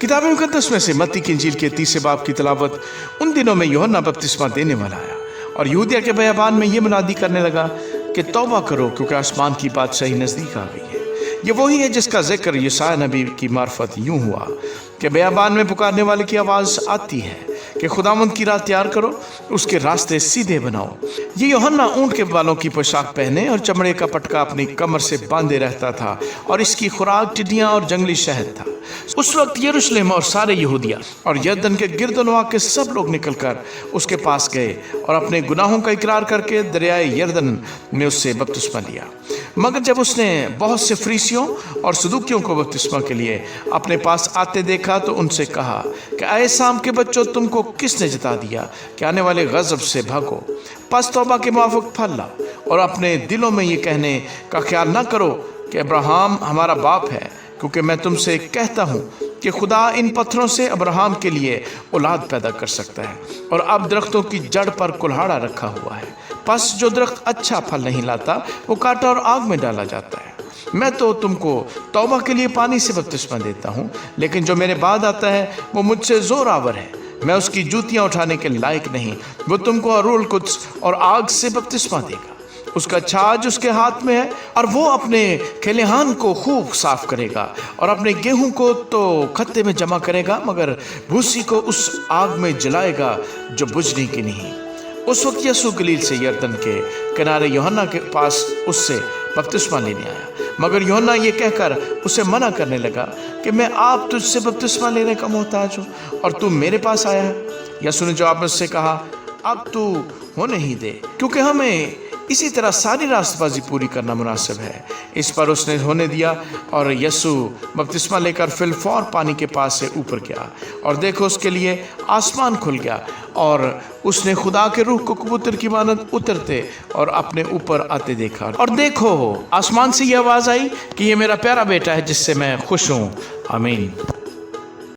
किताब मुकद्दस में से मत्ती की इंजील के 30 बाब की तिलावत। उन दिनों में यूहन्ना बपतिस्मा देने वाला आया और यहूदिया के बयाबान में ये मुनादी करने लगा कि तौबा करो क्योंकि आसमान की बादशाही नज़दीक आ गई है। ये वही है जिसका जिक्र यशायाह नबी की मार्फत यूं हुआ कि बयाबान में पुकारने वाले की आवाज़ आती है कि खुदावंद की राह तैयार करो, उसके रास्ते सीधे बनाओ। ये यूहन्ना ऊंट के बालों की पोशाक पहने और चमड़े का पटका अपनी कमर से बांधे रहता था और इसकी खुराक टिड्डियां और जंगली शहद था। उस वक्त यरूशलेम और सारे यहूदिया और यरदन के गिरदनवा के सब लोग निकलकर उसके पास गए और अपने गुनाहों का इकरार करके दरियाए यरदन में उससे बपतिस्मा लिया। मगर जब उसने बहुत से फरीसियों और सदूकियों को बपतिस्मा के लिए अपने पास आते देखा तो उनसे कहा कि ऐ शाम के बच्चों, तुमको किसने जता दिया कि आने वाले गजब से भागो? पस तौबा के मुआफिक फल लाओ और अपने दिलों में ये कहने का ख्याल न करो कि अब्राहम हमारा बाप है, क्योंकि मैं तुमसे कहता हूँ कि खुदा इन पत्थरों से अब्राहम के लिए औलाद पैदा कर सकता है। और अब दरख्तों की जड़ पर कुल्हाड़ा रखा हुआ है, पस जो दरख्त अच्छा फल नहीं लाता वो काटा और आग में डाला जाता है। मैं तो तुमको तौबा के लिए पानी से बपतिस्मा देता हूँ, लेकिन जो मेरे बाद आता है वो मुझसे जोरावर है, मैं उसकी जूतियाँ उठाने के लायक नहीं। वो तुमको रूहुल कुद्स और आग से बपतिस्मा देगा। उसका छाछ उसके हाथ में है और वो अपने खलिहान को खूब साफ करेगा और अपने गेहूं को तो खत्ते में जमा करेगा, मगर भूसी को उस आग में जलाएगा जो बुझने की नहीं। उस वक्त यीशु गलील से यरदन के किनारे यूहन्ना के पास उससे बपतिस्मा लेने आया, मगर यूहन्ना ये कहकर उसे मना करने लगा कि मैं आप तुझसे बपतिस्मा लेने का मोहताज हूँ और तू मेरे पास आया है। यीशु ने जवाब में उससे कहा, अब तू होने ही दे, क्योंकि हमें इसी तरह सारी रास्तबाजी पूरी करना मुनासिब है। इस पर उसने होने दिया और यीशु बपतिस्मा लेकर फिलफौर पानी के पास से ऊपर गया और देखो उसके लिए आसमान खुल गया और उसने खुदा के रूह को कबूतर की मानद उतरते और अपने ऊपर आते देखा। और देखो आसमान से ये आवाज़ आई कि ये मेरा प्यारा बेटा है जिससे मैं खुश हूँ। आमीन।